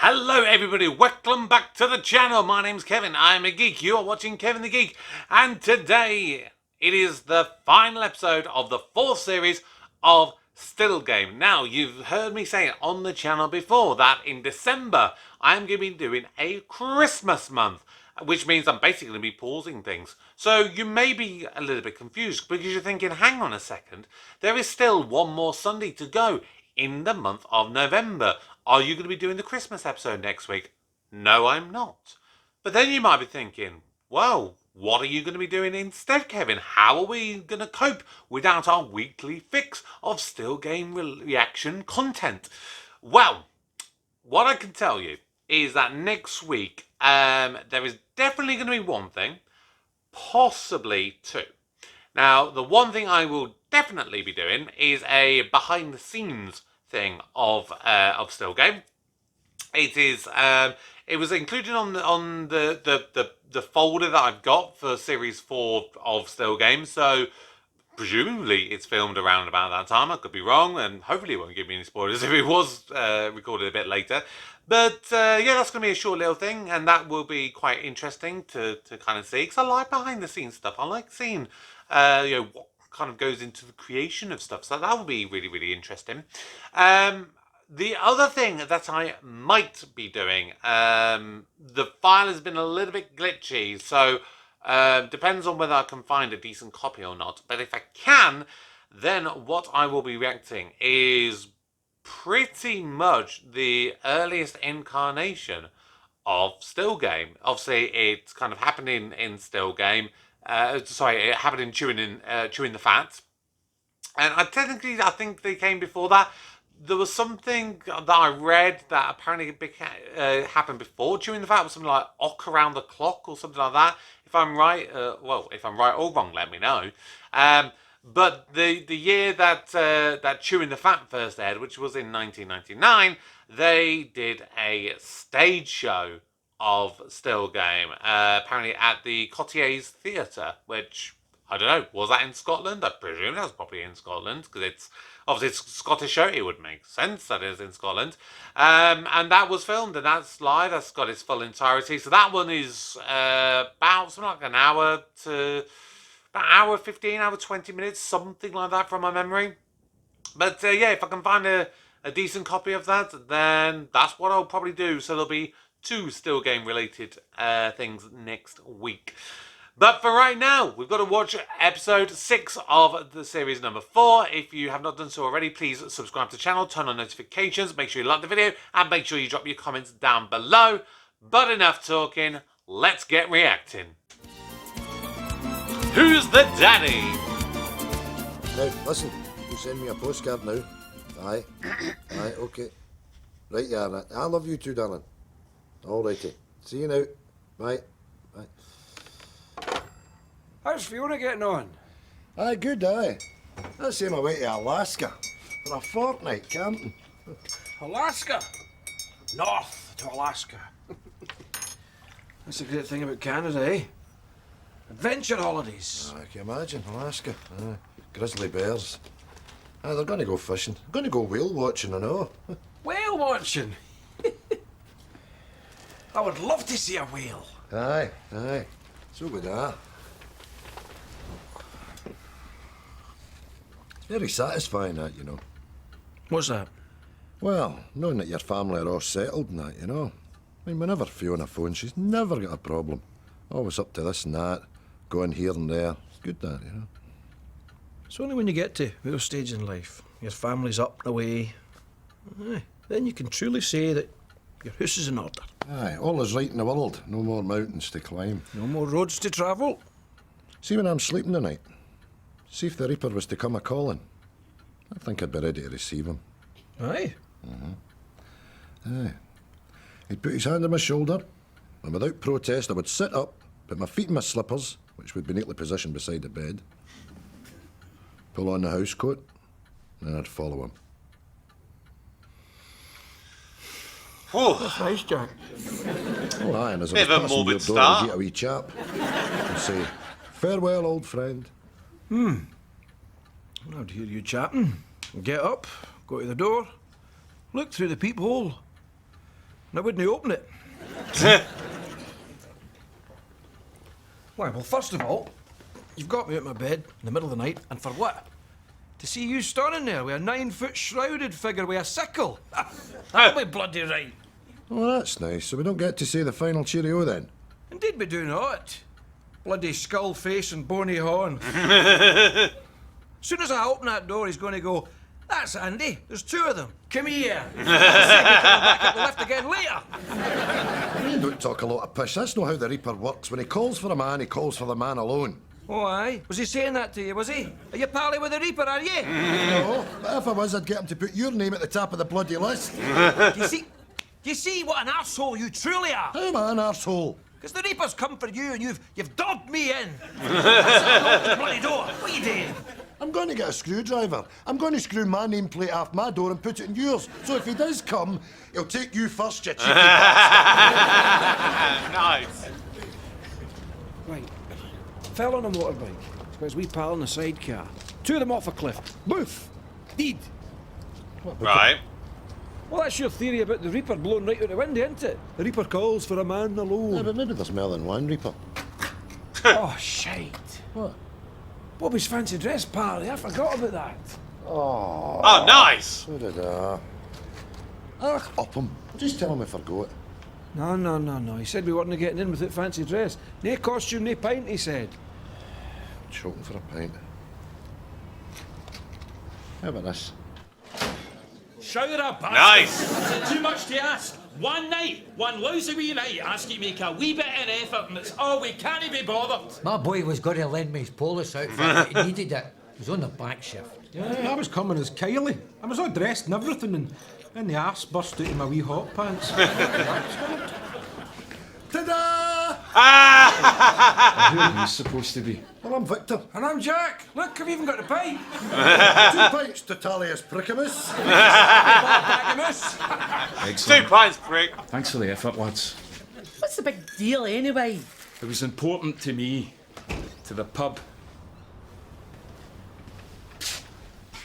Hello everybody, welcome back to the channel. My name's Kevin, I'm a geek. You are watching Kevin the Geek, and today it is the final episode of the fourth series of Still Game. Now, you've heard me say it on the channel before that in December I'm going to be doing a Christmas month, which means I'm basically going to be pausing things. So you may be a little bit confused because you're thinking, hang on a second, there is still one more Sunday to go in the month of November. Are you going to be doing the Christmas episode next week? No, I'm not. But then you might be thinking, well, what are you going to be doing instead, Kevin? How are we going to cope without our weekly fix of Still Game reaction content? Well, what I can tell you is that next week there is definitely going to be one thing, possibly two. Now, the one thing I will definitely be doing is a behind the scenes thing of Still Game. It is it was included on the folder that I've got for series 4 of Still Game, so presumably it's filmed around about that time. I could be wrong, and hopefully it won't give me any spoilers if it was recorded a bit later. But yeah, that's going to be a short little thing, and that will be quite interesting to kind of see, because I like behind the scenes stuff. I like seeing what kind of goes into the creation of stuff, so that will be really, really interesting. The other thing that I might be doing, the file has been a little bit glitchy, so depends on whether I can find a decent copy or not. But if I can, then what I will be reacting is pretty much the earliest incarnation of Still Game. Obviously, it's kind of happened in Still Game. It happened in Chewing the Fat. And I think they came before that. There was something that I read that apparently happened before Chewing the Fat. It was something like Ock Around the Clock or something like that. If I'm right, if I'm right or wrong, let me know. But the year that Chewing the Fat first aired, which was in 1999, they did a stage show of Still Game, apparently at the Cottiers Theatre, which, I don't know, was that in Scotland? I presume that was probably in Scotland, because it's obviously it's a Scottish show. It would make sense that it is in Scotland. And that was filmed, and that's live. That's got its full entirety. So that one is about something like an hour to about hour 15, hour 20 minutes, something like that from my memory. But yeah, if I can find a decent copy of that, then that's what I'll probably do. So there'll be two Still Game related things next week. But for right now, we've got to watch episode 6 of the series number 4. If you have not done so already, please subscribe to the channel, turn on notifications, make sure you like the video, and make sure you drop your comments down below. But enough talking, let's get reacting. Who's the daddy? Now, listen, you send me a postcard now. Aye. Aye, okay. Right, yeah, I love you too, darling. All righty. See you now. Bye. Bye. How's Fiona getting on? Aye, good, aye. I sent away to Alaska for a fortnight camping. Alaska? North to Alaska. That's the great thing about Canada, eh? Adventure holidays. I can imagine, Alaska. Aye. Grizzly bears. Aye, they're going to go fishing. They're going to go whale watching, I know. Whale watching? I would love to see a whale. Aye, aye. So would I. It's very satisfying, that, you know. What's that? Well, knowing that your family are all settled and that, you know. I mean, whenever Fiona phones, she's never got a problem. Always up to this and that, going here and there. It's good, that, you know. It's only when you get to your stage in life, your family's up and away, then you can truly say that your house is in order. Aye, all is right in the world. No more mountains to climb. No more roads to travel. See, when I'm sleeping tonight, see if the Reaper was to come a-calling. I think I'd be ready to receive him. Aye. Aye. He'd put his hand on my shoulder, and without protest I would sit up, put my feet in my slippers, which would be neatly positioned beside the bed, pull on the house coat, and I'd follow him. That's nice, Jack. Oh, aye, and as I Bit was of a passing your morbid door, start. I'd get a wee chap and say, "Farewell, old friend." I'd hear you chatting. Get up, go to the door, look through the peephole. and I wouldn't open it. Why, well, first of all, you've got me out of my bed in the middle of the night, and for what? To see you standing there with a 9-foot shrouded figure with a sickle. That'll be bloody right. Well, that's nice. So we don't get to say the final cheerio then? Indeed we do not. Bloody skull face and bony horn. Soon as I open that door, he's going to go, "That's Andy. There's 2 of them. Come here." I'll save you coming back up the lift again later. You don't talk a lot of pish. That's not how the Reaper works. When he calls for a man, he calls for the man alone. Oh, aye? Was he saying that to you, was he? Are you pally with the Reaper, are you? No, but if I was, I'd get him to put your name at the top of the bloody list. Do you see what an arsehole you truly are? How am I an arsehole? Because the Reaper's come for you and you've dogged me in. Open the bloody door. What are you doing? I'm going to get a screwdriver. I'm going to screw my nameplate off my door and put it in yours. So if he does come, he'll take you first, you cheeky bastard. Nice. Right. Fell on a motorbike. Where's wee pal in the sidecar? 2 of them off a cliff. Boof! Deed. Right. Well, that's your theory about the Reaper blowing right out the window, isn't it? The Reaper calls for a man Yeah, alone. but maybe there's more than one Reaper. Oh, shite. What? Bobby's fancy dress party. I forgot about that. Oh, Oh, nice. so did I. Up him. Just tell him I forgot. No. He said we weren't getting in without fancy dress. No costume, no pint, he said. Choking for a pint. How about this? Shower of bastards. Nice. Is it too much to ask? One night, one lousy wee night, ask you to make a wee bit of an effort, and it's all we can't be bothered. My boy was going to lend me his police outfit, but he needed it. He was on the back shift. Yeah, I was coming as Kylie. I was all dressed and everything, and then the arse burst out of my wee hot pants. Ta-da! Who are you supposed to be? Well, I'm Victor. And I'm Jack. Look, I've even got the pint. 2 pints to Talius Pricamus. Two Excellent. pints, prick. Thanks for the effort, lads. What's the big deal anyway? It was important to me, to the pub.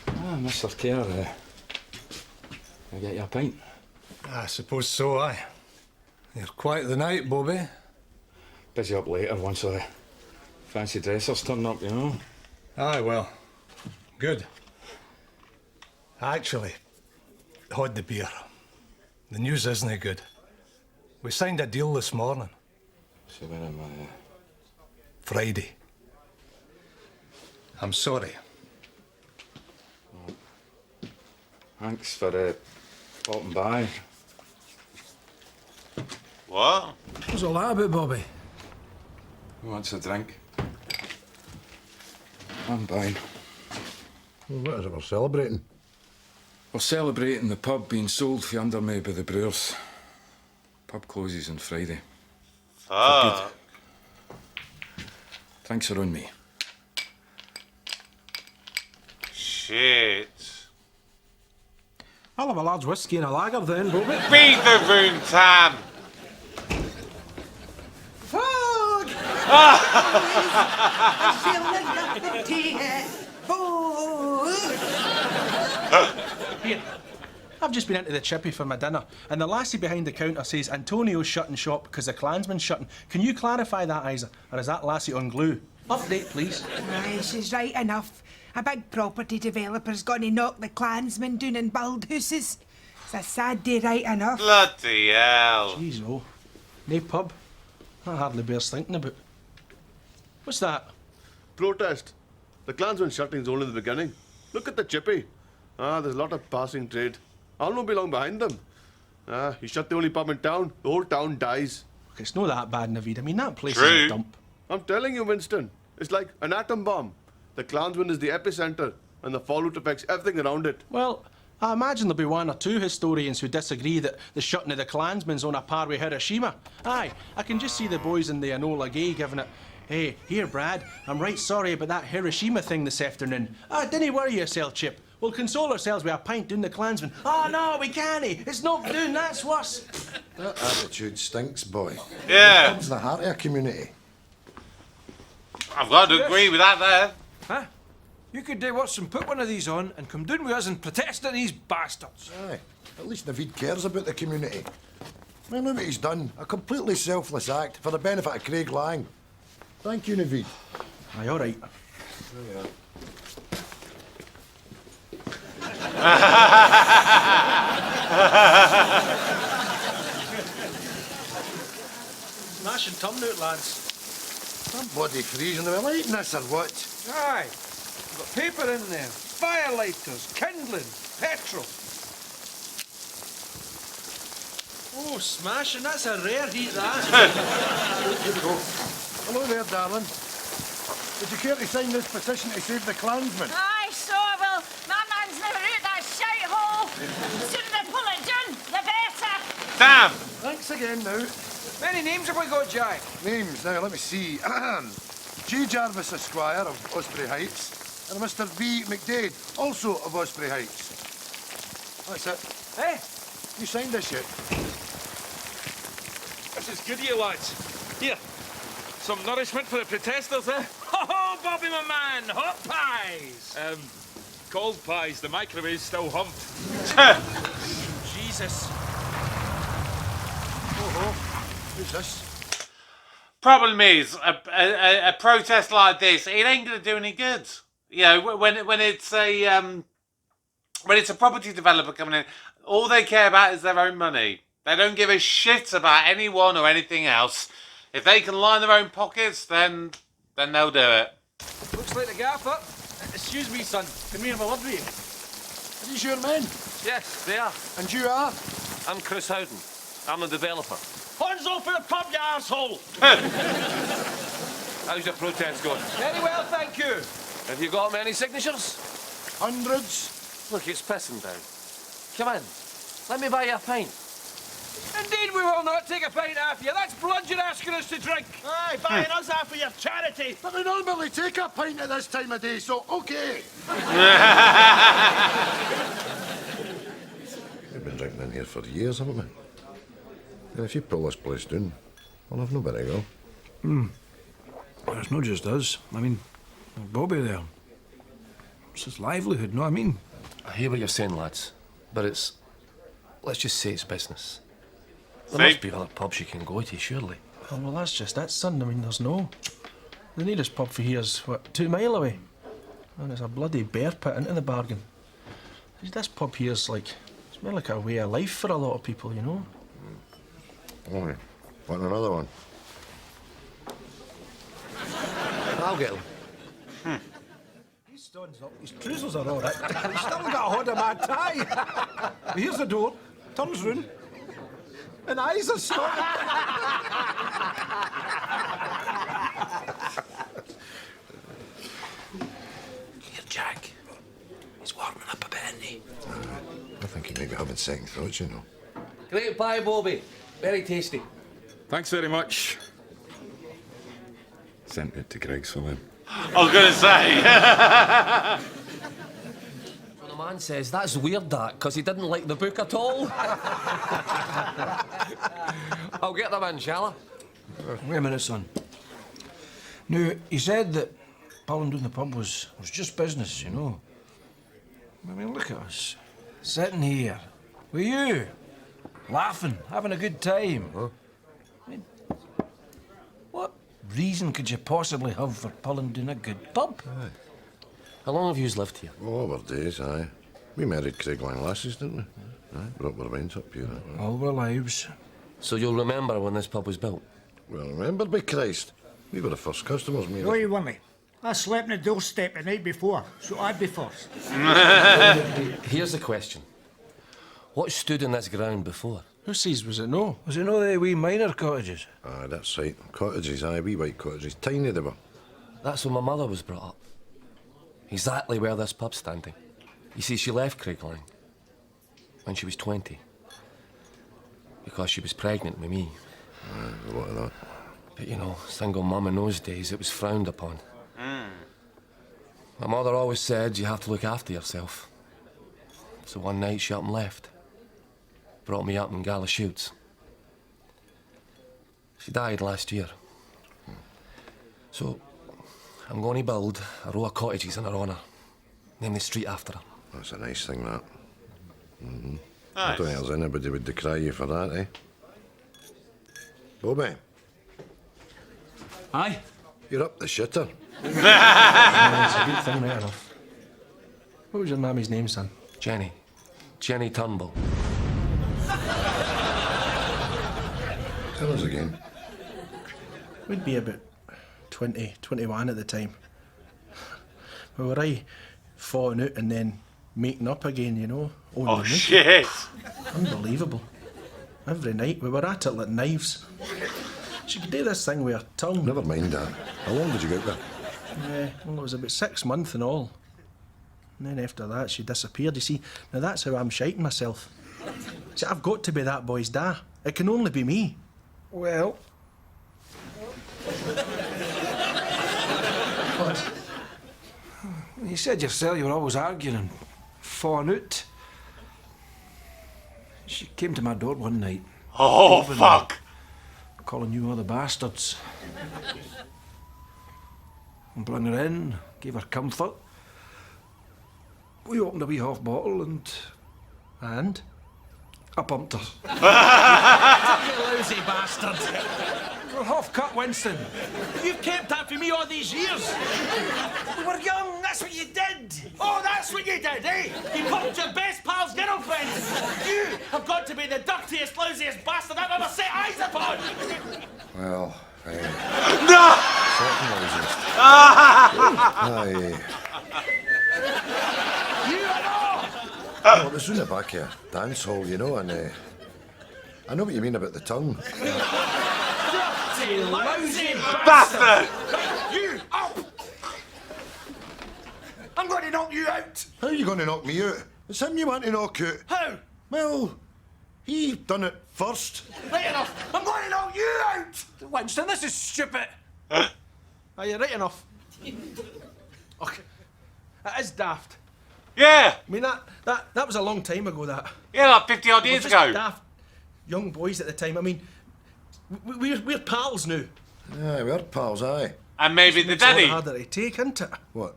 Mr. Kerr, I get you a pint? I suppose so, aye. You're quite the night, Bobby. Busy up later once the fancy dressers turn up, you know. Aye, well, good. Actually, hold the beer. The news isn't good. We signed a deal this morning. So where am I? Friday. I'm sorry. Thanks for popping by. What? What's all that about, Bobby? Who wants a drink? I'm buying. Well, what is it we're celebrating? We're celebrating the pub being sold for under me by the brewers. Pub closes on Friday. Fuck. Drinks are on me. Shit. I'll have a large whiskey and a lager then, Bobby. Beat the room, Tam. Fuck! Here, I've just been into the chippy for my dinner, and the lassie behind the counter says Antonio's shutting shop because the Klansman's shutting. Can you clarify that, Isa? Or is that lassie on glue? Update, please. Aye, she's right enough. A big property developer's gonna knock the Klansmen down and build houses. It's a sad day, right enough. Bloody hell. Jeez, oh. No pub? That hardly bears thinking about. What's that? Protest. The Klansman shutting's only the beginning. Look at the chippy. There's a lot of passing trade. I'll not be long behind them. You shut the only pub in town, the whole town dies. Okay, it's not that bad, Naveed. I mean, that place True. is a dump. I'm telling you, Winston. It's like an atom bomb. The Klansman is the epicenter, and the fallout affects everything around it. Well, I imagine there'll be 1 or 2 historians who disagree that the shutting of the Klansman's on a par with Hiroshima. Aye, I can just see the boys in the Enola Gay giving it, "Hey, here, Brad, I'm right sorry about that Hiroshima thing this afternoon. Dinna worry yourself, Chip. We'll console ourselves with a pint down the Klansman. Oh, no, we can't. It's not doing, that's worse." That attitude stinks, boy. Yeah. Pub's the heart of a community. I've got to agree with that there. Huh? You could do what's and put one of these on and come down with us and protest at these bastards. Aye. At least Naveed cares about the community. Well, look what he's done. A completely selfless act for the benefit of Craig Lang. Thank you, Naveed. Aye, all right. Smashing turnout, lads. I'm bloody freezing. Are we lighting this or what? Aye. We've got paper in there, firelighters, kindling, petrol. Oh, smashing. That's a rare heat, that. Hello there, darling. Would you care to sign this petition to save the Klansmen? Aye, so I will. My man's never out that shite hole. The sooner they pull it down, the better. Damn! Thanks again now. Many names have we got, Jack? Names, now, let me see. G. Jarvis Esquire of Osprey Heights, and Mr. V. McDade, also of Osprey Heights. That's it. Eh? You signed this yet? This is good of you, lads. Here, some nourishment for the protesters, eh? Ho-ho, Bobby, my man! Hot pies! Cold pies. The microwave's still humped. Jesus. Who's this? Problem is, a protest like this, it ain't gonna do any good. You know, when it's a property developer coming in, all they care about is their own money. They don't give a shit about anyone or anything else. If they can line their own pockets, then they'll do it. Looks like the gaffer. Excuse me, son. Can we have a word with you? Are these your men? Yes, they are. And you are? I'm Chris Howden. I'm the developer. Hands off for the pub, you arsehole! How's your protest going? Very well, thank you. Have you got many signatures? Hundreds. Look, it's pissing down. Come in. Let me buy you a pint. Indeed, we will not take a pint off you. That's blood you're asking us to drink. Aye, buying us out for your charity. But we normally take a pint at this time of day, so okay. We've been drinking in here for years, haven't we? And if you pull this place down, we'll have nowhere to go. Well, it's not just us. I mean, Bobby there. It's his livelihood, know what I mean? I hear what you're saying, lads, but it's... let's just say it's business. There See? must be other pubs you can go to, surely. Oh, well, that's just it, son. I mean, there's no... The nearest pub for here's, what, 2 mile away? And it's a bloody bear pit into the bargain. This pub here's like... It's more like a way of life for a lot of people, you know? Oh, want another one? I'll get them. He stands up, his trousers are all right. He's still got a hold of my tie. Here's the door, turns round, and eyes are stuck. Here, Jack. He's warming up a bit, isn't he? I think he may be having second thoughts, you know. Great pie, Bobby. Very tasty. Thanks very much. Sent it to Greg Solem. I was gonna say. So the man says, that's weird, that, because he didn't like the book at all. I'll get them in, shall I? Wait a minute, son. Now, he said that pulling down the pub was just business, you know. I mean, look at us. Sitting here with you, laughing, having a good time. I mean, what reason could you possibly have for pulling down a good pub? How long have you lived here? Oh, our days, aye. We married Craig Lang lasses, didn't we? Aye, brought our minds up here. All our lives. So you'll remember when this pub was built? Well, remember, by Christ, we were the first customers, me. No, you weren't. I slept on the doorstep the night before, so I'd be first. Here's the question. What stood in this ground before? Who says was it no? Was it no the wee minor cottages? Aye, that's right. Cottages, aye, wee white cottages. Tiny they were. That's where my mother was brought up. Exactly where this pub's standing. You see, she left Craig Lang when she was 20 because she was pregnant with me. Aye, a lot of that. But you know, single mum in those days, it was frowned upon. My mother always said you have to look after yourself. So one night she up and left. Brought me up in Gallashoots. She died last year. So I'm going to build a row of cottages in her honour. Name the street after her. That's a nice thing, that. I Nice. don't think there's anybody would decry you for that, eh? Bobby, Aye. you're up the shitter. It's a good thing, right enough. What was your mammy's name, son? Jenny. Jenny Turnbull. Tell us again. We'd be about 20, 21 at the time. We were falling out and then making up again, you know. Oh, shit! Unbelievable. Every night we were at it like knives. She could do this thing with her tongue. Never mind that. How long did you go out there? Yeah, well, it was about 6 months and all. And then after that, she disappeared. You see, now that's how I'm shiting myself. See, I've got to be that boy's dad. It can only be me. Well. What? You said yourself you were always arguing and falling out. She came to my door one night. Oh, fuck! Calling you all the bastards. And brought her in, gave her comfort. We opened a wee half bottle and I pumped her. You lousy bastard! You're half cut, Winston. You've kept that for me all these years! We were young, that's what you did. Oh, that's what you did, eh? You pumped your best pal's girlfriend! You have got to be the dirtiest, lousiest bastard I've ever set eyes upon! Well, No! Aye. You and all! Well, it was in the back here, dance hall, you know, and I know what you mean about the tongue. Dirty, lousy Bastard! You, up! I'm going to knock you out. How are you going to knock me out? It's him you want to knock out. How? Well, he done it first. Right enough. I'm going to knock you out. Winston, this is stupid. Are you right enough? Okay. That is daft. Yeah! I mean, that was a long time ago, that. Yeah, like 50 odd We were years just ago. daft young boys at the time. I mean, we're pals now. Aye, we're pals, aye. And maybe the It's a lot daddy. harder to take, isn't it? What?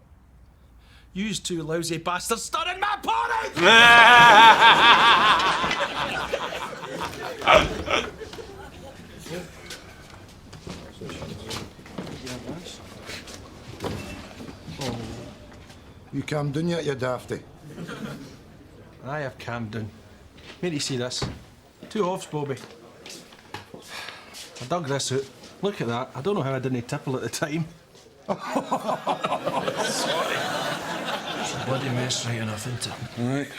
Yous two lousy bastards stirring my porridge! You calmed down yet, you dafty? I have calmed down. Wait till you see this. 2 offs, Bobby. I dug this out. Look at that. I don't know how I didn't tipple at the time. Sorry. It's a bloody mess right enough, isn't it? Right.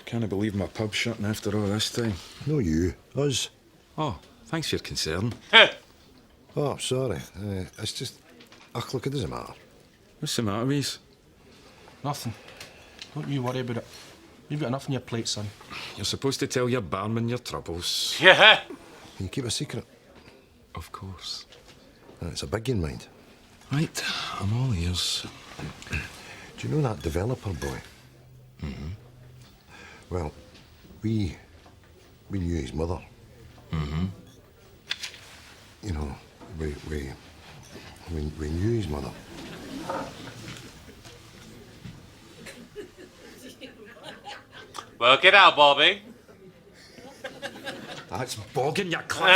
Can't believe my pub's shutting after all this time. No, you. Us. Oh, thanks for your concern. Oh, sorry. It's just... Ach, look, it doesn't matter. What's the matter, Reese? Nothing. Don't you worry about it. You've got enough on your plate, son. You're supposed to tell your barman your troubles. Yeah. Can you keep a secret? Of course. It's a big in mind. Right, I'm all ears. Do you know that developer boy? Mm-hmm. Well, we knew his mother. Mm-hmm. You know, we knew his mother. Work it out, Bobby. That's bogging, you clappy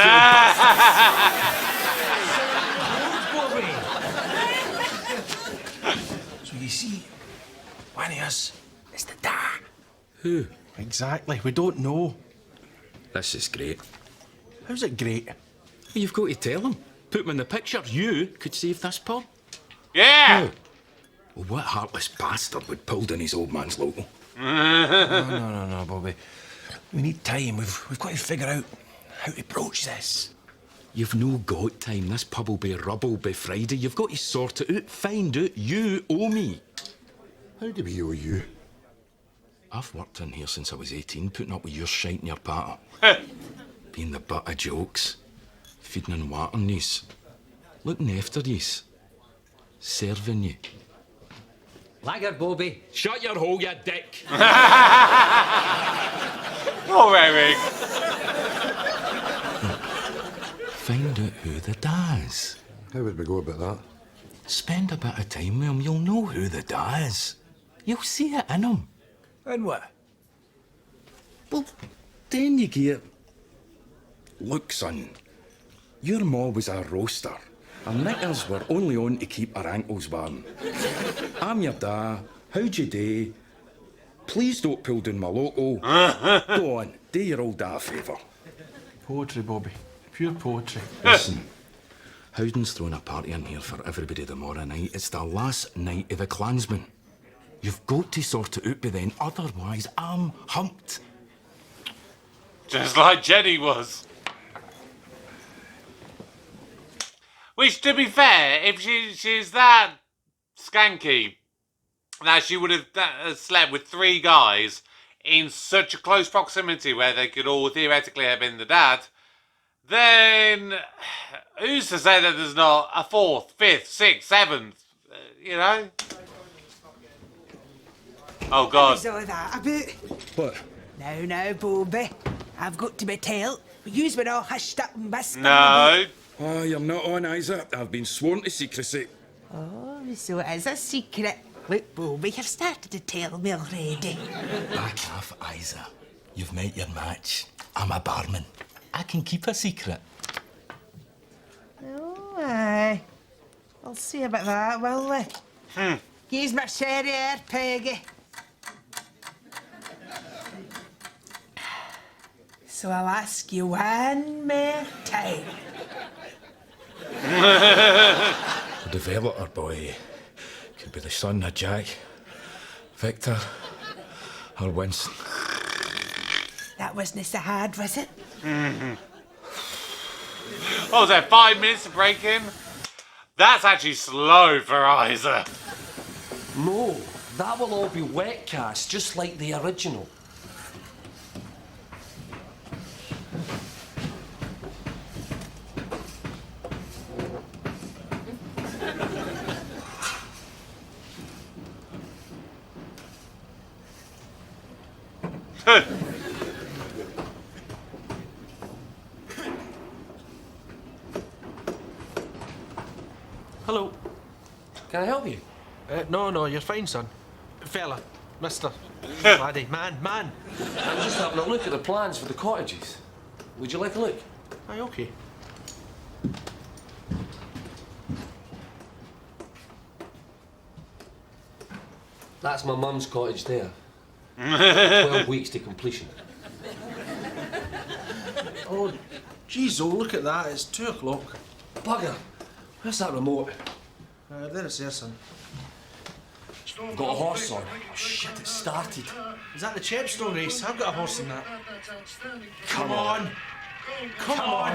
So you see, one of us is the dad. Who? Exactly. We don't know. This is great. How's it great? Well, you've got to tell him. Put him in the picture. You could save this pub. Yeah! Well, what heartless bastard would pull down his old man's logo? No, Bobby. We need time. We've got to figure out how to broach this. You've no got time. This pub will be rubble by Friday. You've got to sort it out. Find out. You owe me. How do we owe you? I've worked in here since I was 18, putting up with your shite in your patter. Being the butt of jokes. Feeding and watering yous. Looking after yous. Serving you. Lager, Bobby. Shut your hole, you dick! Oh, Eric. Find out who the da's. How would we go about that? Spend a bit of time with him, you'll know who the da is. You'll see it in him. And what? Well, then you get... Look, son. Your ma was a roaster. Our knickers were only on to keep our ankles warm. I'm your da. How'd you do? Please don't pull down my logo. Go on, do your old da a favour. Poetry, Bobby. Pure poetry. Listen, Howden's throwing a party in here for everybody tomorrow night. It's the last night of the Klansman. You've got to sort it out by then, otherwise I'm humped. Just like Jenny was. Which, to be fair, if she's that skanky, that she would have slept with 3 guys in such a close proximity where they could all theoretically have been the dad, then who's to say that there's not a 4th, 5th, 6th, 7th, you know? Oh, God. What was all that about? What? Now, Bobby. I've got to be tell. Yous were all hushed up and whispered. No. Oh, you're not on, Isa. I've been sworn to secrecy. Oh, so it is a secret. Look, Bobby, you've started to tell me already. Back off, Isa. You've met your match. I'm a barman. I can keep a secret. Oh, aye. I'll see about that, will we? Here's my sherry here, Peggy. So I'll ask you one more time. The developer boy could be the son of Jack, Victor, or Winston. That wasn't so hard, was it? What was that, 5 minutes to break in? That's actually slow for Isa. No, that will all be wet cast, just like the original. Hello. Can I help you? No, you're fine, son. Fella, mister, laddie, man. I'm just having a look at the plans for the cottages. Would you like a look? Aye, okay. That's my mum's cottage there. 12 weeks to completion. Oh, geez, oh, look at that. It's 2 o'clock. Bugger. Where's that remote? There it's there, son. Got a horse on. Oh, shit, it started. Is that the Chepstow race? I've got a horse in that. Come on. Come on.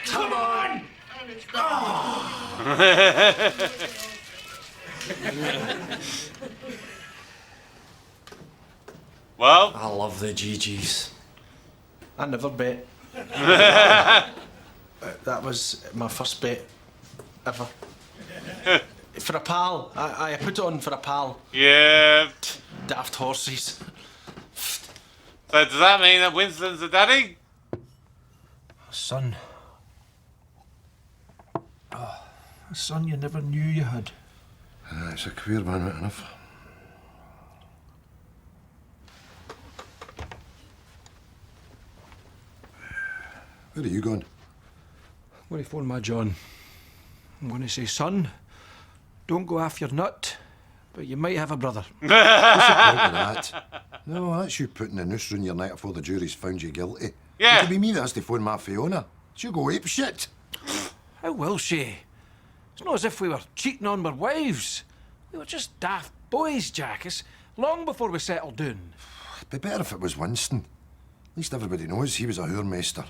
Come on. Well? I love the GGs. I never bet. That was my first bet ever. For a pal. I put it on for a pal. Yeah. Daft horses. So does that mean that Winston's the daddy? Son. Oh, a son you never knew you had. It's a queer one, right enough. Where are you going? I'm going to phone my John. I'm going to say, son, don't go off your nut, but you might have a brother. What's the point of that? No, that's you putting the noose round your neck before the jury's found you guilty. Yeah. It could be me that has to phone my Fiona. She'll go ape shit. How will she? It's not as if we were cheating on our wives. We were just daft boys, Jack. It's long before we settled down. It'd be better if it was Winston. At least everybody knows he was a whoremaster.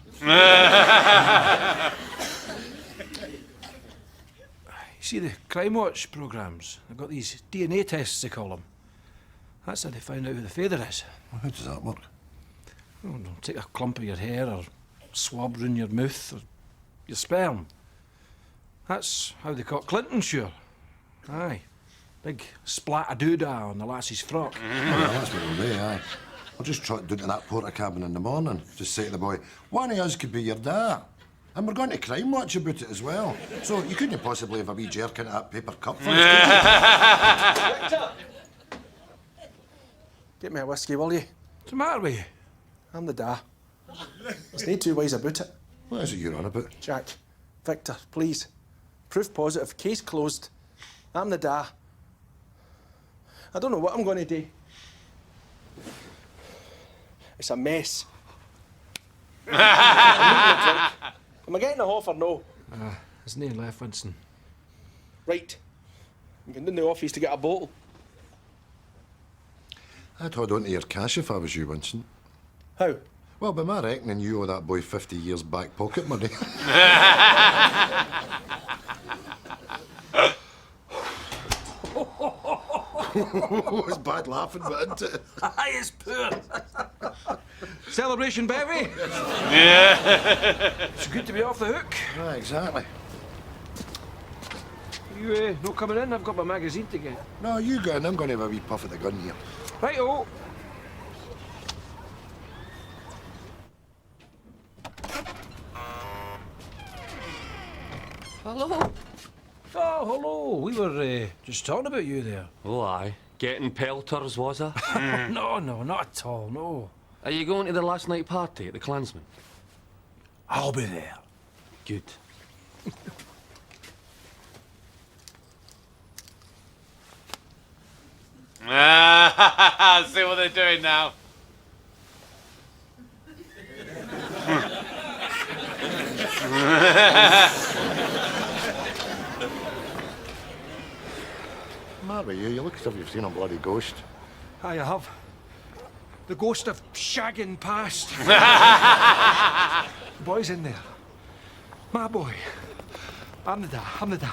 You see the Crime Watch programmes? They've got these DNA tests, they call them. That's how they find out who the father is. Well, how does that work? Well, they'll take a clump of your hair or swab round your mouth or your sperm. That's how they caught Clinton, sure. Aye. Big splat of doodah on the lassie's frock. Well, that's what it'll be, aye. I'll just trot down to that porter cabin in the morning. Just say to the boy, one of us could be your dad. And we're going to Crime Watch about it as well. So you couldn't possibly have a wee jerk into that paper cup for us, could you? Get me a whiskey, will you? What's the matter with you? I'm the da. There's no 2 ways about it. What is it you're on about? Jack, Victor, please. Proof positive, case closed. I'm the da. I don't know what I'm going to do. It's a mess. Am I getting a off or no? Isn't he left, Winston? Right. I'm going in the office to get a bottle. I'd hold on to your cash if I was you, Winston. How? Well, by my reckoning, you owe that boy 50 years back pocket money. It was bad laughing, but isn't it? Aye, it's poor. Celebration, Bevy? Yeah. It's good to be off the hook. Right, exactly. You not coming in? I've got my magazine to get. No, you go in. I'm going to have a wee puff at the gun here. Right-o. Hello. Oh, hello. We were just talking about you there. Oh, aye. Getting pelters, was I? No, not at all, no. Are you going to the last night party at the Clansman? I'll be there. Good. See what they're doing now. Mad with you. You look as if you've seen a bloody ghost. Aye, I have. The ghost of shagging past. The boy's in there. My boy. I'm the dad.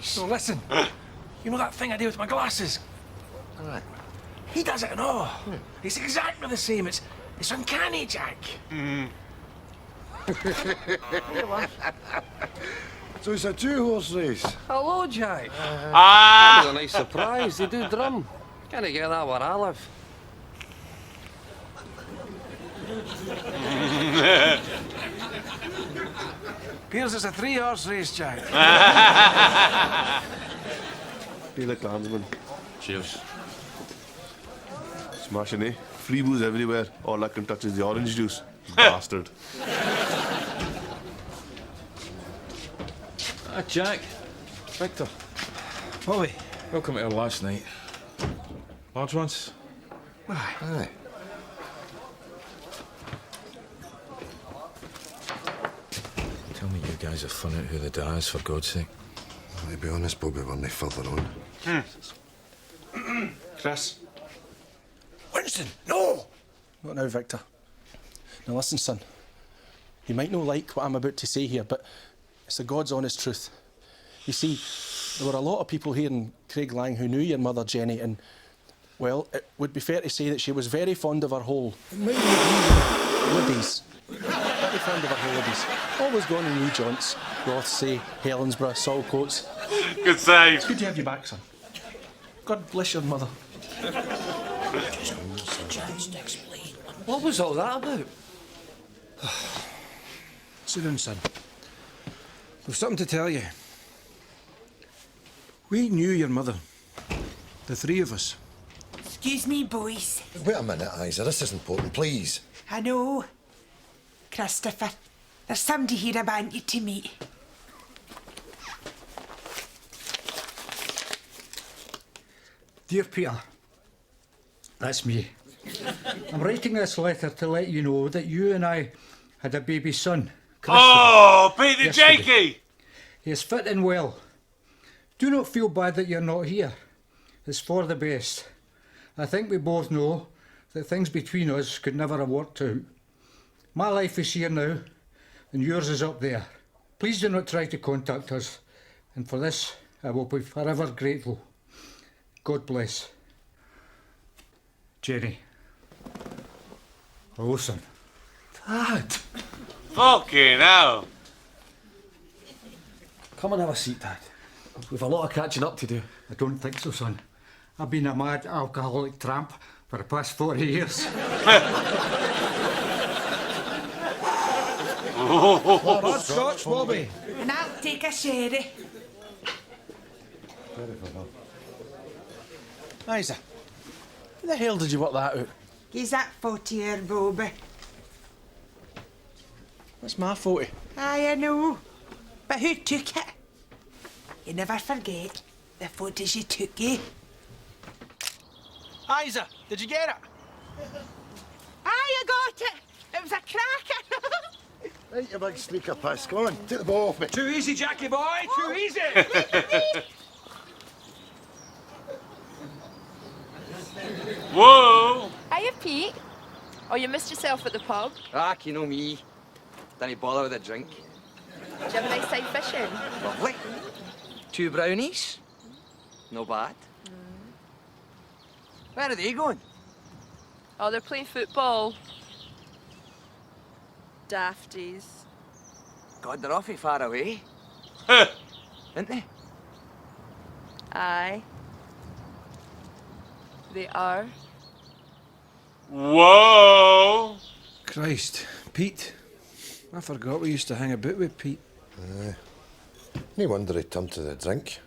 So listen. You know that thing I do with my glasses? Aye. He does it and all. It's exactly the same. It's uncanny, Jack. So it's a two-horse race. Hello, Jack. Ah! That was a nice surprise. They do drum. Can't get that where I live. Appears it's a 3-horse race, Jack. Be the Klansman. Cheers. Smashing, eh? Free booze everywhere. All I can touch is the orange juice. Bastard. Jack. Victor. Bobby. Welcome to our last night. Large ones? Aye. Tell me you guys have fun out who the da is, for God's sake. Well, to be honest, Bobby, we're no further on. Chris. Winston, no! Not now, Victor. Now listen, son. You might not like what I'm about to say here, but it's the God's honest truth. You see, there were a lot of people here in Craiglang who knew your mother, Jenny, and, well, it would be fair to say that she was very fond of her holidays. Very fond of her holidays. Always gone in new jaunts. Rothsay, Helensburgh, Saltcoats. Good save. It's good to have you back, son. God bless your mother. What was all that about? Sit down, son. We've something to tell you. We knew your mother. The three of us. Excuse me, boys. Wait a minute, Isa. This is important, please. I know. Christopher, there's somebody here I want you to meet. Dear Peter, that's me. I'm writing this letter to let you know that you and I had a baby son, Christopher. Oh, Peter yesterday. Jakey! He is fit and well. Do not feel bad that you're not here. It's for the best. I think we both know that things between us could never have worked out. My life is here now, and yours is up there. Please do not try to contact us, and for this I will be forever grateful. God bless. Jenny. Oh, son. Dad! Fucking hell. Come and have a seat, Dad. We've a lot of catching up to do. I don't think so, son. I've been a mad alcoholic tramp for the past 40 years. Hot Scotch, Bobby. And I'll take a sherry. Isa, how the hell did you work that out? He's that 40-year Bobby. That's my photo. Aye, I know. But who took it? You never forget the photos you took, eh? Isa, did you get it? Aye, I got it. It was a cracker. Right, you big streaker piss. Come on, take the ball off me. Too easy, Jackie boy, too easy. Whoa! Hiya, Pete. Oh, you missed yourself at the pub. Ah, you know me. Didn't bother with a drink. Did you have a nice time fishing? Lovely. 2 brownies. No bad. Where are they going? Oh, they're playing football. Dafties. God, they're awfully far away. Aren't they? Aye. They are. Whoa! Christ, Pete. I forgot we used to hang about with Pete. No wonder he turned to the drink.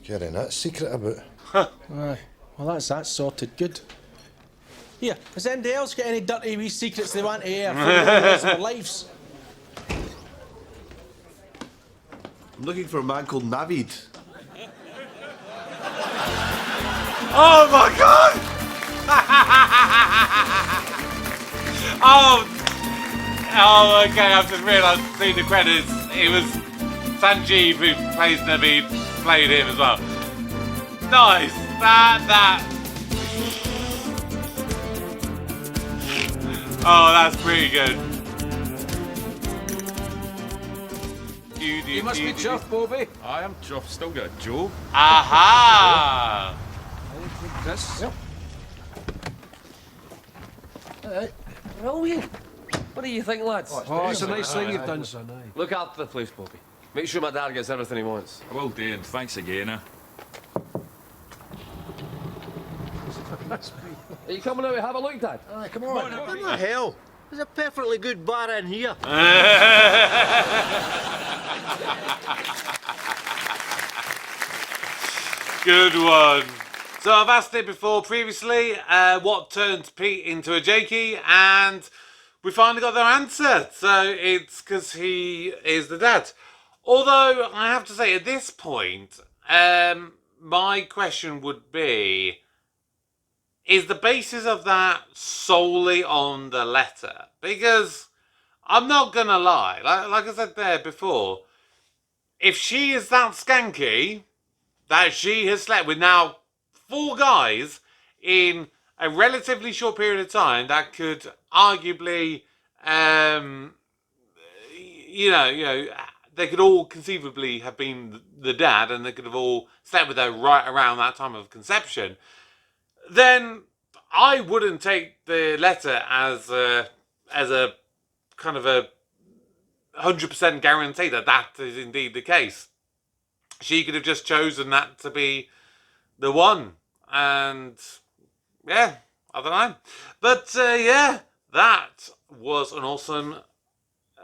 Carrying that secret about. Aye. Well, that's that sorted. Good. Here, has anybody else got any dirty wee secrets they want to air for the rest of their lives? I'm looking for a man called Navid. Oh my god! Oh, okay, I've just realised, seeing the credits, it was Sanjeev who plays Naveed, played him as well. Nice! That. Oh, that's pretty good. You must be chuffed, Bobby. I am chuffed. Still got a job. Aha! Chris. Yep. Alright. Brilliant. What do you think, lads? Oh, it's a nice thing you've done, son. Look after the place, Bobby. Make sure my dad gets everything he wants. I will do, and thanks again, Are you coming out to have a look, Dad? Aye, come on. What the hell? There's a perfectly good bar in here. Good one. So I've asked it before previously, what turned Pete into a Jakey, and we finally got their answer. So it's because he is the dad. Although I have to say, at this point, my question would be, is the basis of that solely on the letter? Because I'm not gonna lie, like I said there before, if she is that skanky that she has slept with now 4 guys in a relatively short period of time, that could arguably, they could all conceivably have been the dad, and they could have all slept with her right around that time of conception, then I wouldn't take the letter as a kind of a 100% guarantee that that is indeed the case. She could have just chosen that to be the one, and yeah, I don't know. But yeah, that was an awesome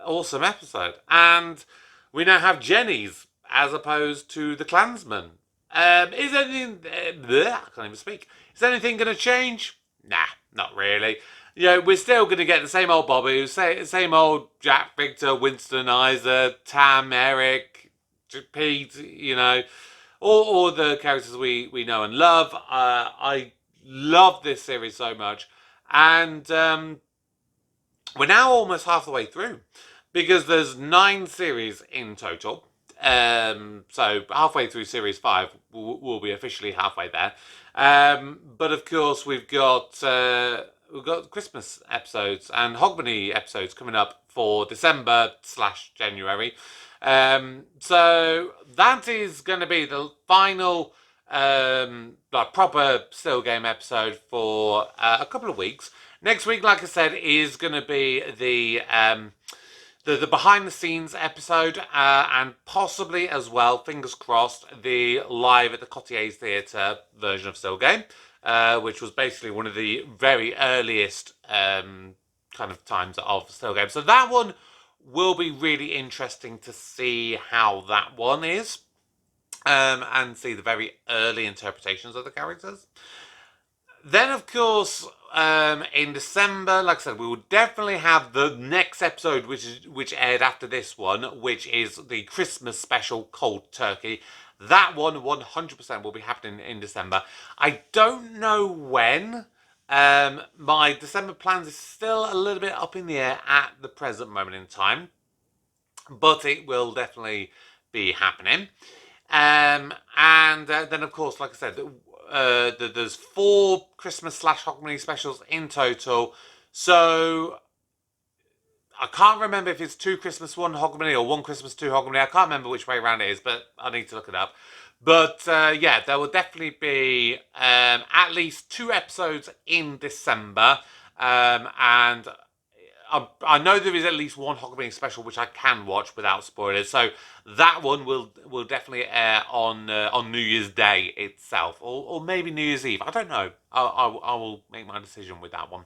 episode, and we now have Jenny's as opposed to the Klansman. Is anything? I can't even speak. Is anything going to change? Nah, not really. You know, we're still going to get the same old Bobby, same old Jack, Victor, Winston, Isa, Tam, Eric, Pete. You know, all the characters we know and love. I love this series so much, and we're now almost half the way through because there's 9 series in total. So halfway through series 5, we'll be officially halfway there. But of course, we've got Christmas episodes and Hogmanay episodes coming up for December/January. So that is going to be the final proper still game episode for a couple of weeks. Next week, like I said, is going to be the behind the scenes episode, and possibly as well, fingers crossed, the live at the Cottiers Theatre version of Still Game, which was basically one of the very earliest kind of times of Still Game. So that one will be really interesting to see how that one is, and see the very early interpretations of the characters. Then, of course, in December, like I said, we will definitely have the next episode, which aired after this one, which is the Christmas special, Cold Turkey. That one, 100% will be happening in December. I don't know when. My December plans is still a little bit up in the air at the present moment in time, but it will definitely be happening. And then, of course, like I said, there's 4 Christmas / Hogmanay specials in total. So I can't remember if it's 2 Christmas, 1 Hogmanay, or 1 Christmas, 2 Hogmanay. I can't remember which way around it is, but I need to look it up. But yeah, there will definitely be at least 2 episodes in December. And I know there is at least 1 Hogmanay special which I can watch without spoilers. So that one will definitely air on New Year's Day itself, or maybe New Year's Eve. I don't know. I will make my decision with that one.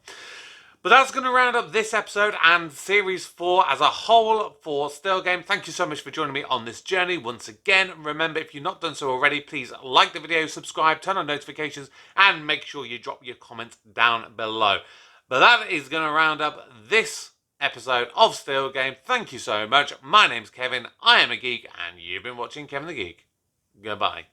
But that's going to round up this episode and Series 4 as a whole for Still Game. Thank you so much for joining me on this journey. Once again, remember, if you've not done so already, please like the video, subscribe, turn on notifications, and make sure you drop your comments down below. But that is going to round up this episode of Still Game. Thank you so much. My name's Kevin, I am a geek, and you've been watching Kevin the Geek. Goodbye.